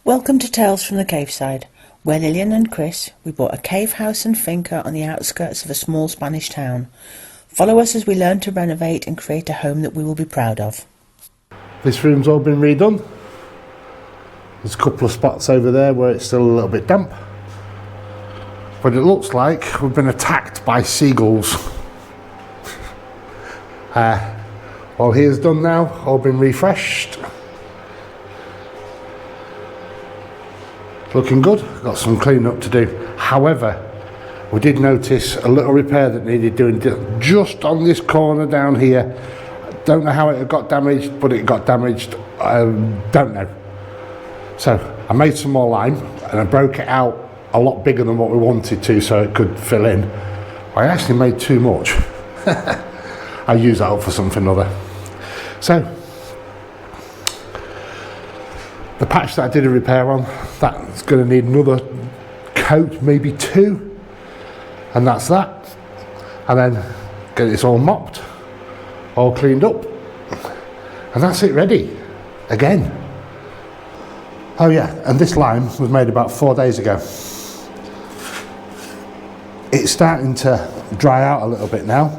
Welcome to Tales from the Caveside, where Lillian and Chris, we bought a cave house and finca on the outskirts of a small Spanish town. Follow us as we learn to renovate and create a home that we will be proud of. This room's all been redone. There's a couple of spots over there where it's still a little bit damp. But it looks like we've been attacked by seagulls. All here's done now, all been refreshed. Looking good, got some cleaning up to do. However, we did notice a little repair that needed doing just on this corner down here. Don't know how it got damaged, but it got damaged. Don't know. So I made some more lime and I broke it out a lot bigger than what we wanted to so it could fill in. I actually made too much. I'll use that up for something or other. So the patch that I did a repair on, that's going to need another coat, maybe two, and that's that. And then get this all mopped, all cleaned up, and that's it ready again. Oh yeah, and this lime was made about 4 days ago. It's starting to dry out a little bit now,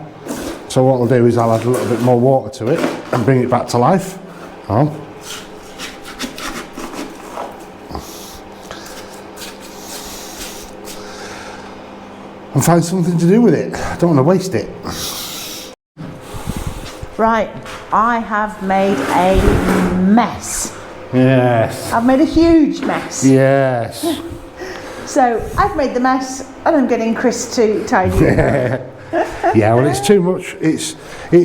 so what I'll do is I'll add a little bit more water to it and bring it back to life. And find something to do with it. I don't want to waste it. Right, I have made a mess. Yes. I've made a huge mess. Yes. So I've made the mess and I'm getting Chris to tidy it up. Yeah, well it's too much. It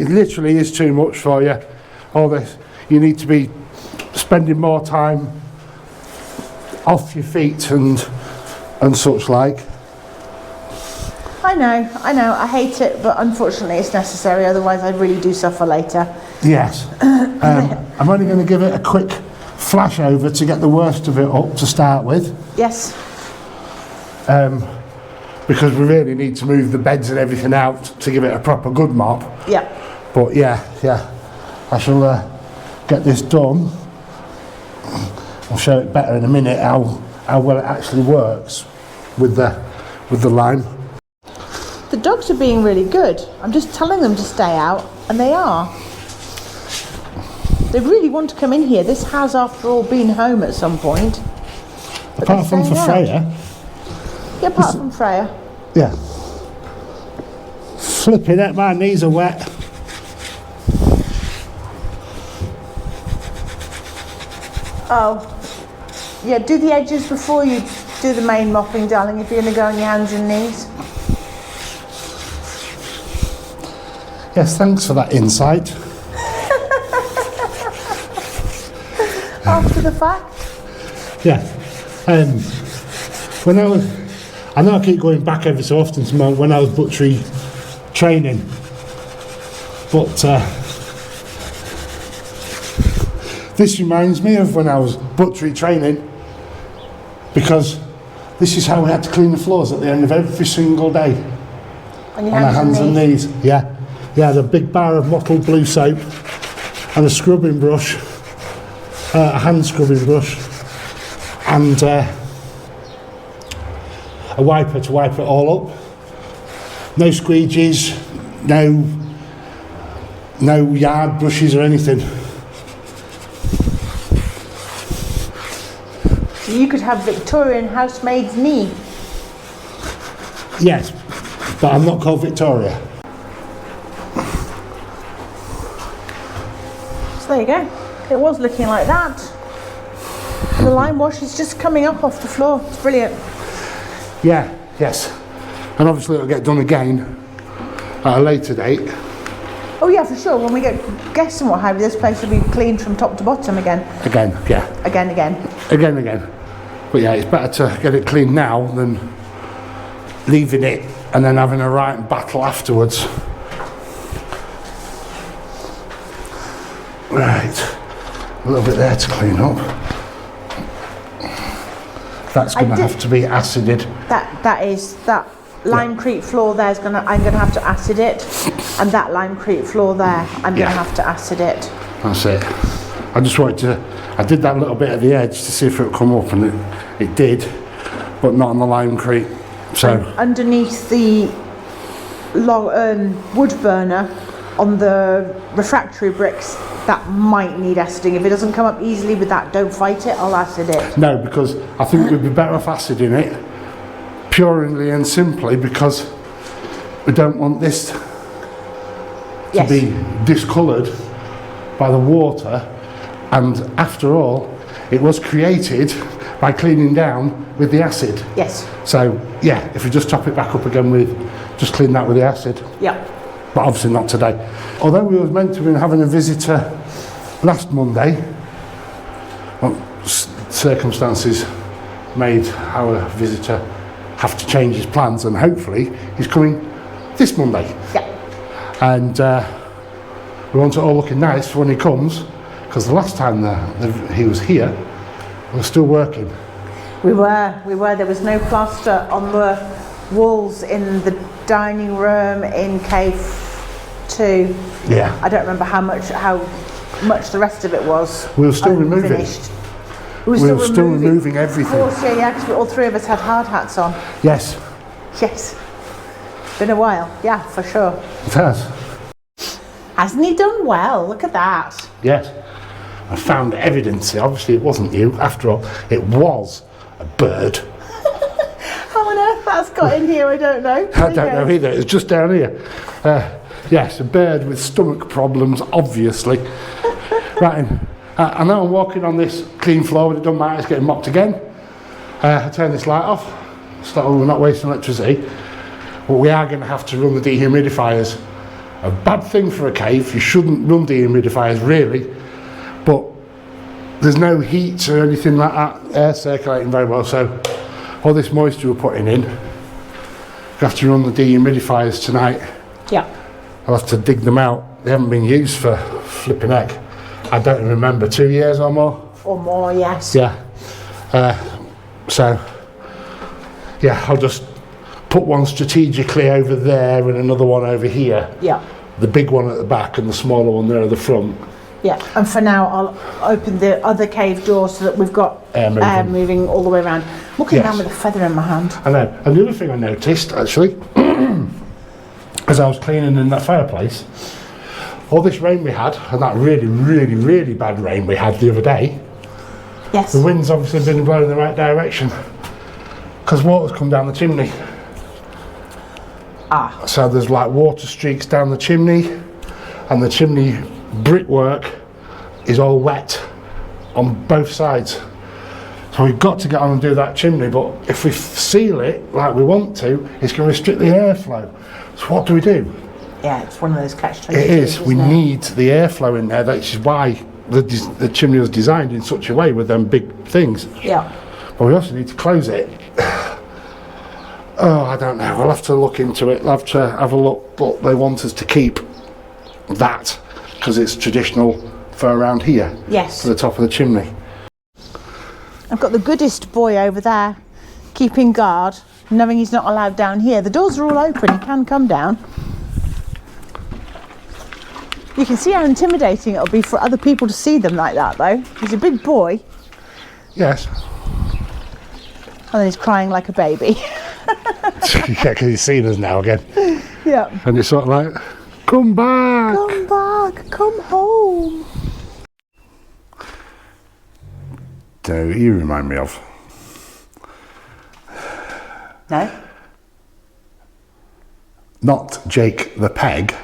literally is too much for you. All this. You need to be spending more time off your feet and such like. I know, I hate it, but unfortunately it's necessary, otherwise I really do suffer later. Yes. I'm only going to give it a quick flash over to get the worst of it up to start with. Yes. Because we really need to move the beds and everything out to give it a proper good mop. Yeah. But yeah, I shall get this done. I'll show it better in a minute how well it actually works with the lime. The dogs are being really good. I'm just telling them to stay out, and they are. They really want to come in here. This has, after all, been home at some point. Apart from for Freya. Yeah, apart from Freya. Yeah. Flipping it, my knees are wet. Oh. Yeah, do the edges before you do the main mopping, darling, if you're going to go on your hands and knees. Yes, thanks for that insight. After the fact? Yeah. I know I keep going back every so often to when I was butchery training, but this reminds me of when I was butchery training, because this is how we had to clean the floors at the end of every single day. On your our hands and knees. Yeah. Yeah, the big bar of mottled blue soap and a scrubbing brush, a hand scrubbing brush, and a wiper to wipe it all up. No squeegees, no yard brushes or anything. You could have Victorian housemaid's knee. Yes, but I'm not called Victoria. So there you go. It was looking like that. The lime wash is just coming up off the floor. It's brilliant. Yeah, yes. And obviously it'll get done again at a later date. Oh yeah, for sure. When we get guests and what have you, this place will be cleaned from top to bottom again. Again, yeah. Again. But yeah, it's better to get it clean now than leaving it and then having a right battle afterwards. Right, a little bit there to clean up. That's going to have to be acided. That Limecrete floor there is I'm gonna have to acid it, and that Limecrete floor there I'm gonna have to acid it. That's it. I just wanted to I did that little bit at the edge to see if it would come up, and it did, but not on the limecrete. So underneath the wood burner on the refractory bricks, that might need aciding. If it doesn't come up easily with that, don't fight it, I'll acid it. No, because I think we'd be better off aciding it, purely and simply because we don't want this to be discoloured by the water, and after all, it was created by cleaning down with the acid. Yes. So yeah, if we just top it back up again with, just clean that with the acid. Yeah. But obviously not today. Although we were meant to be having a visitor last Monday, well, circumstances made our visitor have to change his plans, and hopefully he's coming this Monday. Yeah. And we want it all looking nice for when he comes, because the last time he was here, we were still working. We were. There was no plaster on the walls in the dining room in cave 2. Yeah. I don't remember how much the rest of it was. We were still removing. Unfinished. We were still removing everything. Of course, yeah, because all 3 of us had hard hats on. Yes. Yes. Been a while, yeah, for sure. It has. Hasn't he done well? Look at that. Yes. I found evidence. Obviously, it wasn't you. After all, it was a bird. How on earth that's got in here, I don't know. I don't know either. It's just down here. Yes, a bird with stomach problems, obviously. Right. I know I'm walking on this clean floor, but it doesn't matter. It's getting mopped again. I turn this light off, so we're not wasting electricity. But we are going to have to run the dehumidifiers. A bad thing for a cave. You shouldn't run dehumidifiers really, but there's no heat or anything like that. Air circulating very well, so all this moisture we're putting in, we have to run the dehumidifiers tonight. Yeah. I'll have to dig them out. They haven't been used for flipping heck. I don't remember, 2 years or more. Or more, yes. Yeah. So yeah, I'll just put one strategically over there and another one over here. Yeah. The big one at the back and the smaller one there at the front. Yeah, and for now I'll open the other cave door so that we've got air moving all the way around. I'm walking down with a feather in my hand. I know. And the other thing I noticed, actually, as I was cleaning in that fireplace, all this rain we had, and that really, really, really bad rain we had the other day, yes, the wind's obviously been blowing in the right direction, because water's come down the chimney. Ah. So there's like water streaks down the chimney, and the chimney brickwork is all wet on both sides. So we've got to get on and do that chimney, but if we seal it like we want to, it's going to restrict the airflow. So what do we do? Yeah, it's one of those catch-22s. It is. We need the airflow in there. That's why the chimney was designed in such a way with them big things. Yeah. But we also need to close it. Oh, I don't know. We'll have to look into it. We'll have to have a look. But they want us to keep that because it's traditional for around here. Yes. To the top of the chimney. I've got the goodest boy over there keeping guard, knowing he's not allowed down here. The doors are all open. He can come down. You can see how intimidating it'll be for other people to see them like that, though. He's a big boy. Yes. And then he's crying like a baby. Yeah, because he's seen us now again. Yeah. And it's sort of like, come back. Come back. Come home. Do you remind me of? No. Not Jake the Peg.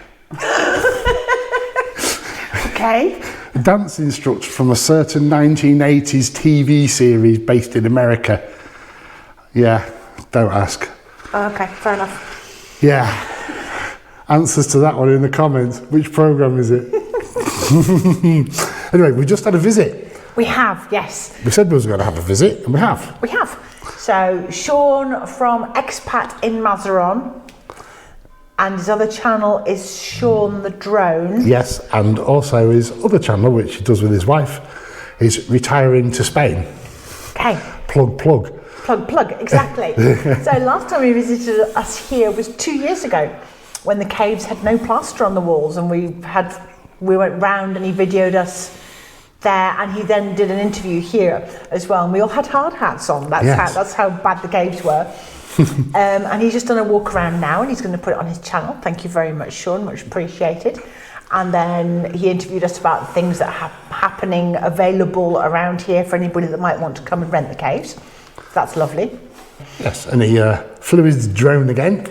Okay. A dance instructor from a certain 1980s TV series based in America. Yeah, don't ask. Oh, okay, fair enough. Yeah. Answers to that one in the comments. Which programme is it? Anyway, we just had a visit. We have, yes. We said we was going to have a visit, and we have. We have. So, Sean from Expat in Mazaron, and his other channel is Sean the Drone. Yes, and also his other channel, which he does with his wife, is Retiring to Spain. Okay. Plug. Plug, exactly. So last time he visited us here was 2 years ago, when the caves had no plaster on the walls, and we went round and he videoed us there, and he then did an interview here as well, and we all had hard hats on. That's how bad the caves were. And he's just done a walk around now, and he's going to put it on his channel. Thank you very much, Sean, much appreciated. And then he interviewed us about things that are happening available around here for anybody that might want to come and rent the caves. That's lovely. Yes, and he flew his drone again.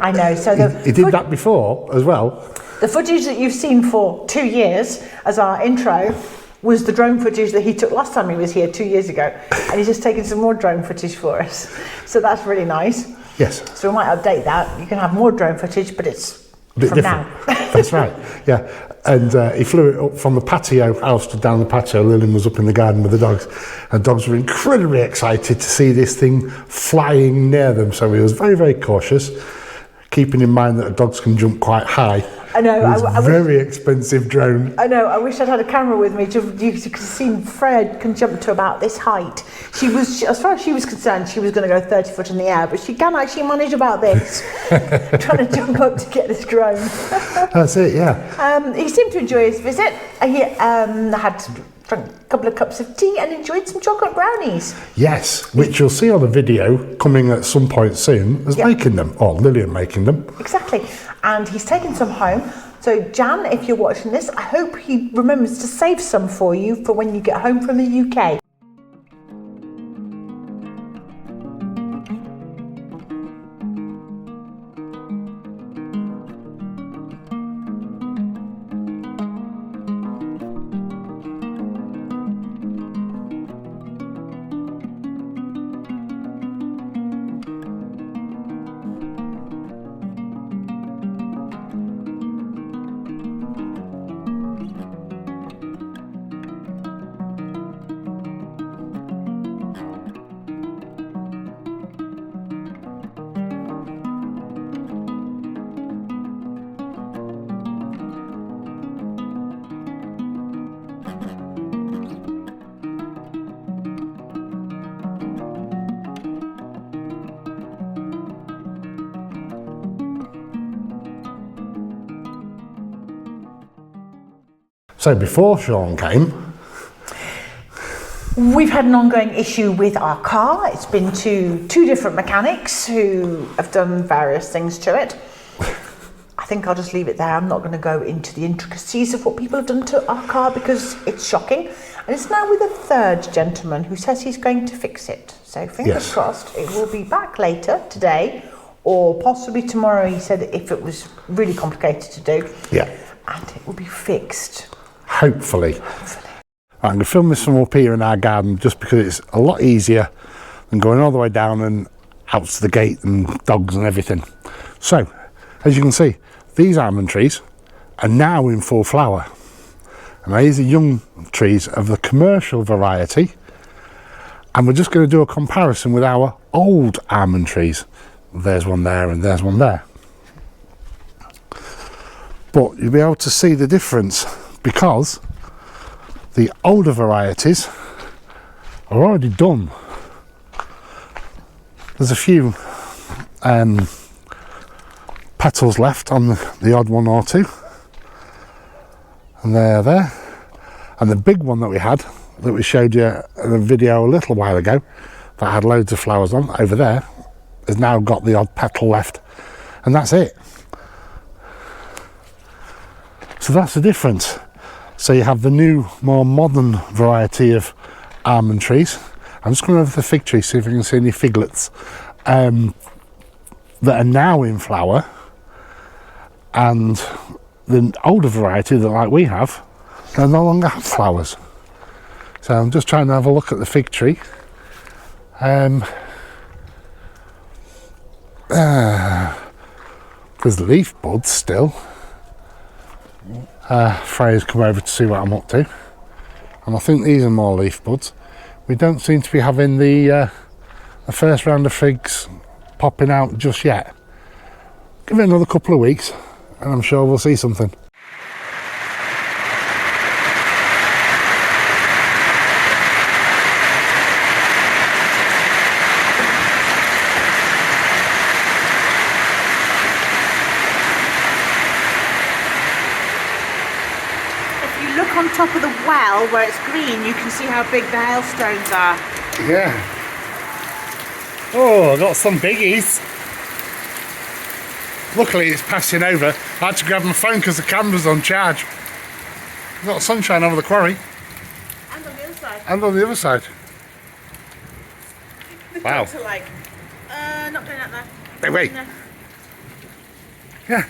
I know. So he did that before as well. The footage that you've seen for 2 years as our intro was the drone footage that he took last time he was here 2 years ago, and he's just taken some more drone footage for us. So that's really nice. Yes. So we might update that. You can have more drone footage, but it's a bit from different. now. That's right. Yeah, and he flew it up from the patio. I stood down the patio. Lillian was up in the garden with the dogs, and the dogs were incredibly excited to see this thing flying near them. So he was very, very cautious, keeping in mind that dogs can jump quite high. I know. It's a very expensive drone. I know. I wish I'd had a camera with me. You could see Fred can jump to about this height. As far as she was concerned, she was going to go 30 foot in the air, but she can actually manage about this, trying to jump up to get this drone. That's it, yeah. He seemed to enjoy his visit. He had drank a couple of cups of tea and enjoyed some chocolate brownies. Yes, which you'll see on a video coming at some point soon as making them, or Lillian making them. Exactly. And he's taken some home. So Jan, if you're watching this, I hope he remembers to save some for you for when you get home from the UK. So before Sean came, we've had an ongoing issue with our car. It's been to 2 different mechanics who have done various things to it. I think I'll just leave it there. I'm not going to go into the intricacies of what people have done to our car because it's shocking. And it's now with a 3rd gentleman who says he's going to fix it. So fingers crossed, it will be back later today or possibly tomorrow, he said, if it was really complicated to do. Yeah. And it will be fixed. Hopefully. I'm going to film this from up here in our garden just because it's a lot easier than going all the way down and out to the gate and dogs and everything. So, as you can see, these almond trees are now in full flower. And these are young trees of the commercial variety. And we're just going to do a comparison with our old almond trees. There's one there and there's one there. But you'll be able to see the difference because the older varieties are already done. There's a few petals left on the odd one or two, and they're there. And the big one that we had, that we showed you in a video a little while ago, that had loads of flowers on, over there, has now got the odd petal left, and that's it. So that's the difference. So you have the new, more modern variety of almond trees. I'm just going over the fig tree, see if I can see any figlets that are now in flower, and the older variety that, like we have, they no longer have flowers. So I'm just trying to have a look at the fig tree. There's leaf buds still. Freya's come over to see what I'm up to, and I think these are more leaf buds. We don't seem to be having the first round of figs popping out just yet. Give it another couple of weeks and I'm sure we'll see something. On top of the well where it's green, you can see how big the hailstones are. Yeah. Oh, I got some biggies. Luckily it's passing over. I had to grab my phone because the camera's on charge. Got sunshine over the quarry. And on the other side. And on the other side. The Wow. dogs are like, not going out there. Hey, wait. No. Yeah.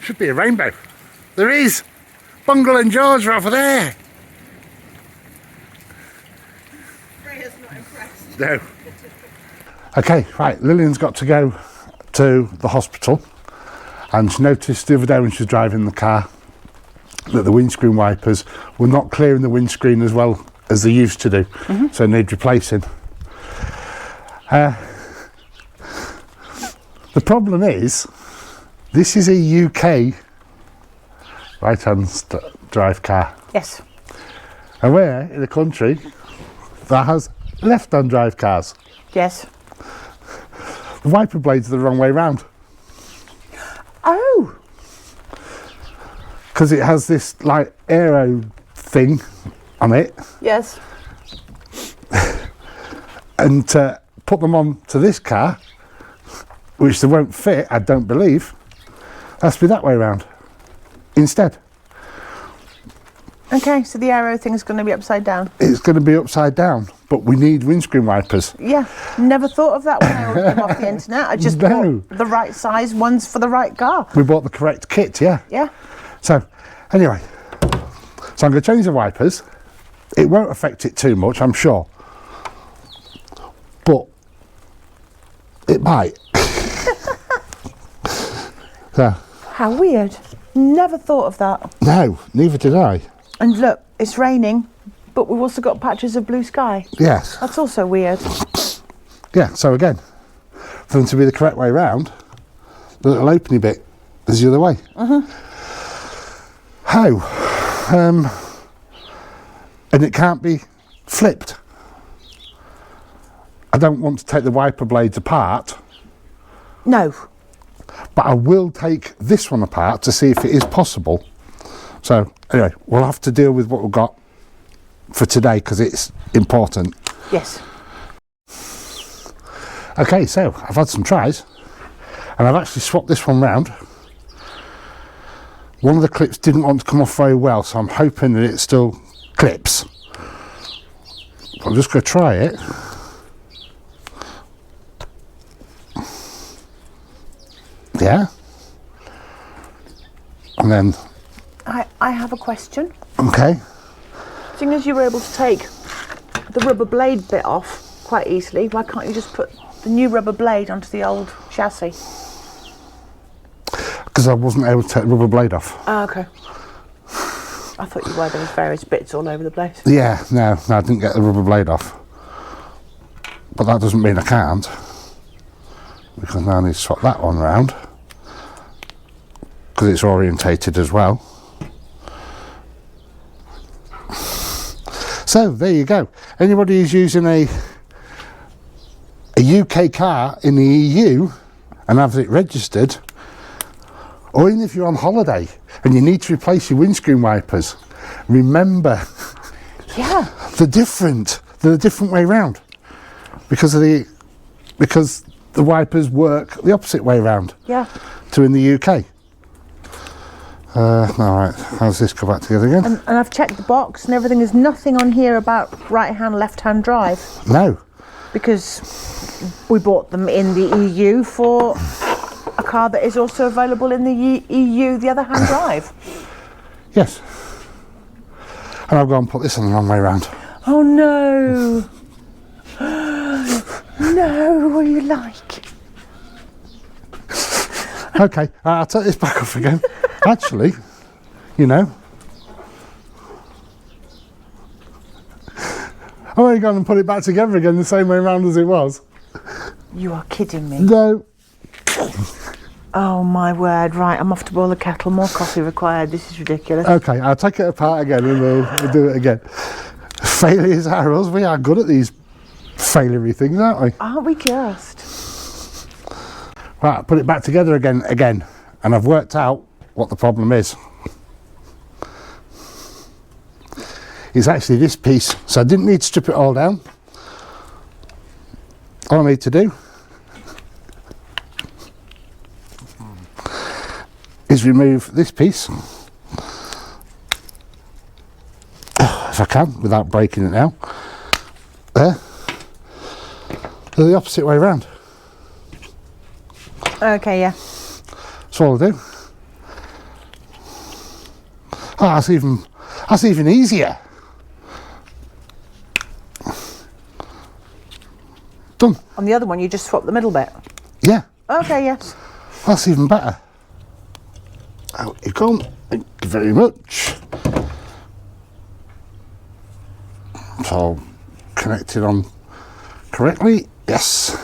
Should be a rainbow. There is. Bungle and George are over there. Freya's not impressed. No. Okay, right. Lillian's got to go to the hospital, and she noticed the other day when she was driving the car that the windscreen wipers were not clearing the windscreen as well as they used to do, so they need replacing. The problem is, this is a UK right-hand drive car, Yes. and we're in a country that has left-hand drive cars. Yes. The wiper blades are the wrong way round, Oh. because it has this like aero thing on it, Yes. and to put them on to this car, which they won't fit, I don't believe, has to be that way round instead. Okay, so the arrow thing is going to be upside down. It's going to be upside down, but we need windscreen wipers. Yeah, never thought of that when I ordered them off the internet. I just No. bought the right size ones for the right car. We bought the correct kit, yeah. Yeah. So, anyway, so I'm going to change the wipers. It won't affect it too much, I'm sure, but it might. So, How weird. Never thought of that. no, neither did I. And look, it's raining, but we've also got patches of blue sky. Yes. That's also weird. Yeah, so again, for them to be the correct way round, the little opening bit is the other way. How? And it can't be flipped. I don't want to take the wiper blades apart, No. but I will take this one apart to see if it is possible. So anyway, we'll have to deal with what we've got for today because it's important. Yes. Okay, so I've had some tries and I've actually swapped this one round. One of the clips didn't want to come off very well, so I'm hoping that it still clips. I'm just going to try it. Yeah. And then, I have a question. okay. Seeing as you were able to take the rubber blade bit off quite easily, why can't you just put the new rubber blade onto the old chassis? Because I wasn't able to take the rubber blade off. Oh, okay. I thought you were. There was various bits all over the place. Yeah, no, I didn't get the rubber blade off. But that doesn't mean I can't. Because now I need to swap that one round. Because it's orientated as well. So, there you go. Anybody who's using a UK car in the EU and has it registered, or even if you're on holiday and you need to replace your windscreen wipers, remember Yeah. they're the different way round because the wipers work the opposite way round Yeah. to in the UK. All right, how's this go back together again? And I've checked the box and everything. There's nothing on here about right-hand, left-hand drive No. because we bought them in the EU for a car that is also available in the EU, the other hand drive. Yes. And I'll go and put this on the wrong way round. Oh no! No, what do you like? Okay, I'll take this back off again. Actually, you know. I'm going to go and put it back together again the same way round as it was. You are kidding me. No. Oh my word, right, I'm off to boil the kettle, more coffee required, this is ridiculous. Okay, I'll take it apart again and we'll do it again. Failures are us, we are good at these failery things, aren't we? Aren't we just? Right, put it back together again, and I've worked out what the problem is. is actually this piece. So I didn't need to strip it all down. All I need to do is remove this piece, if I can, without breaking it now. There. So the opposite way around. Okay, yeah. That's all I do. Oh, that's even easier. Done. On the other one, you just swap the middle bit. Yeah. Okay, yes. That's even better. Out you come. Thank you very much. It's all connected on correctly. Yes.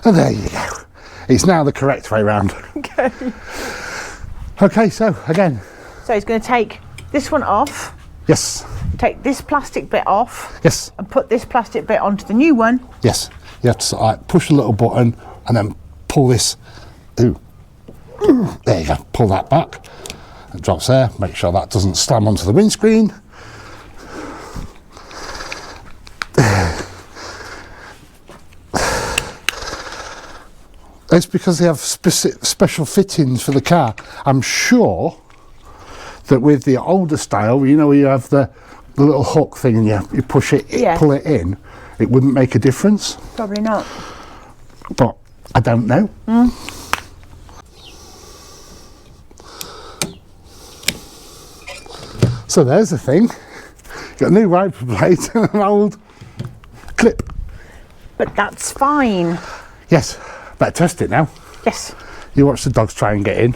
And there you go. It's now the correct way round. Okay. Okay, so again. So he's going to take this one off, Yes. take this plastic bit off, Yes. and put this plastic bit onto the new one. Yes. You have to sort of like push a little button and then pull this. Ooh. There you go. Pull that back. It drops there. Make sure that doesn't slam onto the windscreen. It's because they have special fittings for the car. I'm sure that with the older style, you know, where you have the little hook thing and you push it, Yeah. pull it in, it wouldn't make a difference. Probably not. But I don't know. So there's the thing. Got a new wiper blade and an old clip. But that's fine. Yes, better test it now. Yes. You watch the dogs try and get in.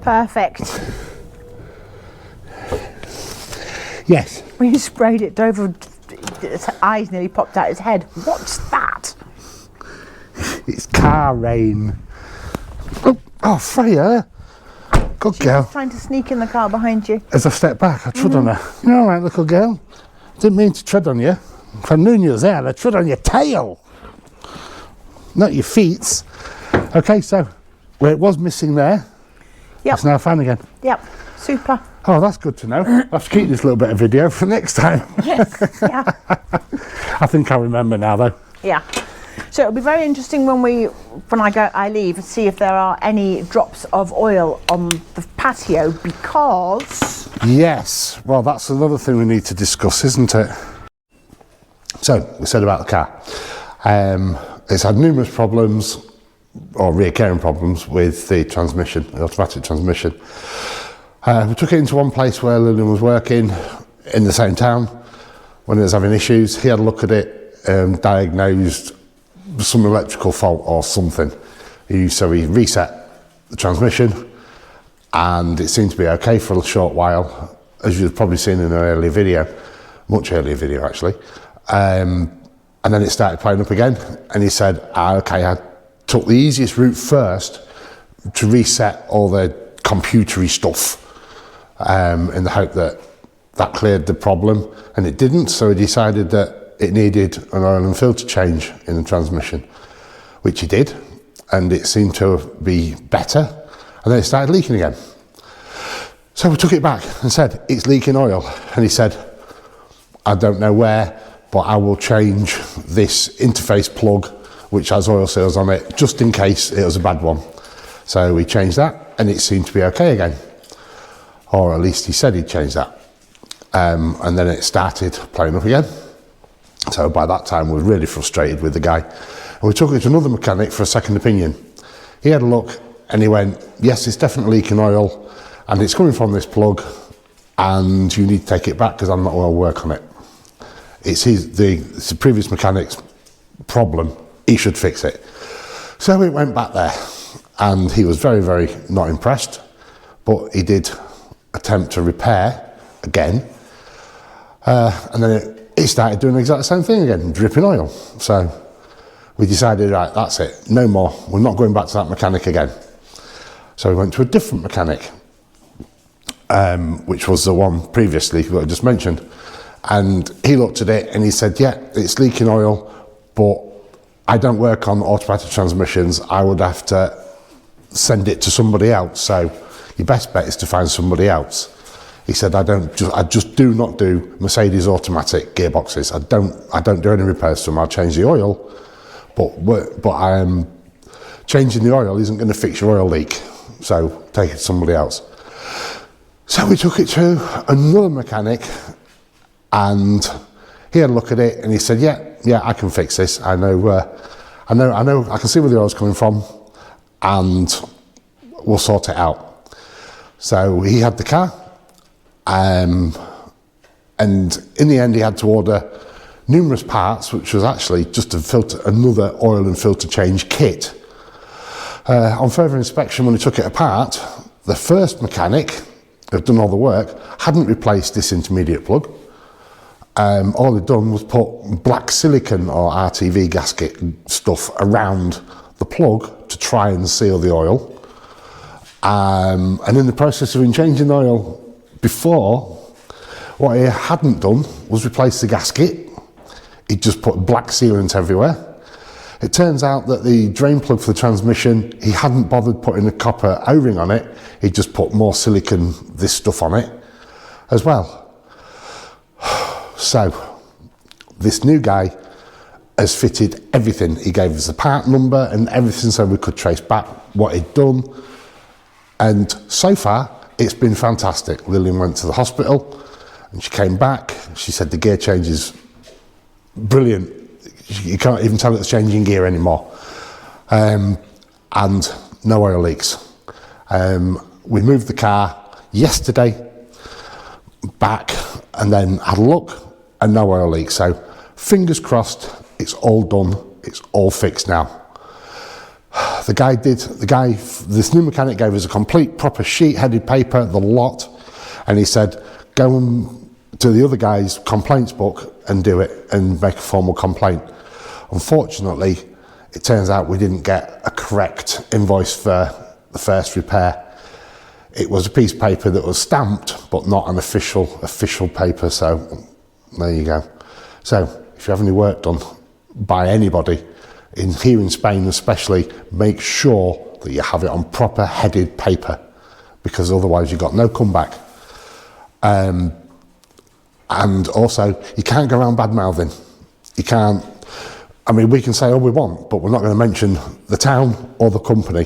Perfect. Yes. When you sprayed it, Dover, his eyes nearly popped out his head. What's that? It's car rain. Oh, Freya. Good girl. She's trying to sneak in the car behind you. As I stepped back, I trod on her. You're all right, little girl. Didn't mean to tread on you. If I knew you was there, I'd tread on your tail. Not your feet. Okay, so where it was missing there, Yep. it's now fine again. Yep. Super. Oh, that's good to know. I'll have to keep this little bit of video for next time. Yes. Yeah. I think I remember now, though. Yeah. So it'll be very interesting when I leave and see if there are any drops of oil on the patio, because Yes. Well, that's another thing we need to discuss, isn't it? So, we said about the car. It's had numerous problems, or reoccurring problems, with the transmission, the automatic transmission. We took it into one place where Lillian was working in the same town. When he was having issues, he had a look at it, diagnosed some electrical fault or something. So he reset the transmission, and it seemed to be okay for a short while, as you've probably seen in an earlier video, much earlier video actually. And then it started playing up again, and he said, okay, I took the easiest route first to reset all the computery stuff, in the hope that that cleared the problem, and it didn't. So he decided that it needed an oil and filter change in the transmission, which he did, and it seemed to be better, and then it started leaking again. So we took it back and said, it's leaking oil, and he said, I don't know where, but I will change this interface plug which has oil seals on it, just in case it was a bad one. So we changed that, and it seemed to be okay again, or at least he said he'd change that. And then it started playing up again. So by that time we were really frustrated with the guy, and we took it to another mechanic for a second opinion. He had a look and he went, yes, it's definitely leaking oil, and it's coming from this plug, and you need to take it back because I'm not going to work on it. It's the previous mechanic's problem, he should fix it. So we went back there, and he was very, very not impressed, but he did attempt to repair again, and then it started doing the exact same thing again, dripping oil. So we decided, right, that's it, no more, we're not going back to that mechanic again. So we went to a different mechanic, which was the one previously that I just mentioned. And he looked at it and he said, yeah, it's leaking oil, but I don't work on automatic transmissions. I would have to send it to somebody else. So your best bet is to find somebody else. He said, I just do not do Mercedes automatic gearboxes. I don't do any repairs to them. I'll change the oil, but I am changing the oil isn't going to fix your oil leak. So take it to somebody else. So we took it to another mechanic, and he had a look at it and he said, yeah, I can fix this. I know, I can see where the oil's coming from, and we'll sort it out. So he had the car, and in the end he had to order numerous parts, which was actually just another oil and filter change kit. On further inspection, when he took it apart, the first mechanic who had done all the work hadn't replaced this intermediate plug. All he'd done was put black silicone or RTV gasket stuff around the plug to try and seal the oil. And in the process of changing the oil before, what he hadn't done was replace the gasket. He'd just put black sealant everywhere. It turns out that the drain plug for the transmission, he hadn't bothered putting a copper O-ring on it. He just put more silicone, this stuff on it as well. So this new guy has fitted everything. He gave us the part number and everything so we could trace back what he'd done. And so far, it's been fantastic. Lillian went to the hospital and she came back. She said the gear change is brilliant. You can't even tell it's changing gear anymore. And no oil leaks. We moved the car yesterday back and then had a look and no oil leaks. So fingers crossed, it's all done. It's all fixed now. This new mechanic gave us a complete proper sheet-headed paper, the lot, and he said, go and to the other guy's complaints book and do it and make a formal complaint. Unfortunately, it turns out we didn't get a correct invoice for the first repair. It was a piece of paper that was stamped, but not an official paper, so there you go. So, if you have any work done by anybody, here in Spain especially, make sure that you have it on proper headed paper, because otherwise you've got no comeback. And also, you can't go around bad-mouthing. You can't, I mean, we can say all we want, but we're not going to mention the town or the company.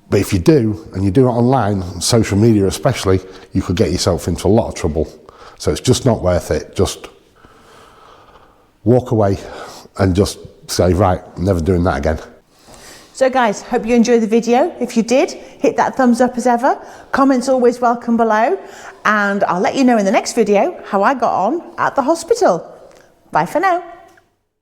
But if you do, and you do it online, social media especially, you could get yourself into a lot of trouble. So it's just not worth it. Just walk away and just say, right, I'm never doing that again. So guys, hope you enjoyed the video. If you did, hit that thumbs up as ever. Comments always welcome below. And I'll let you know in the next video how I got on at the hospital. Bye for now.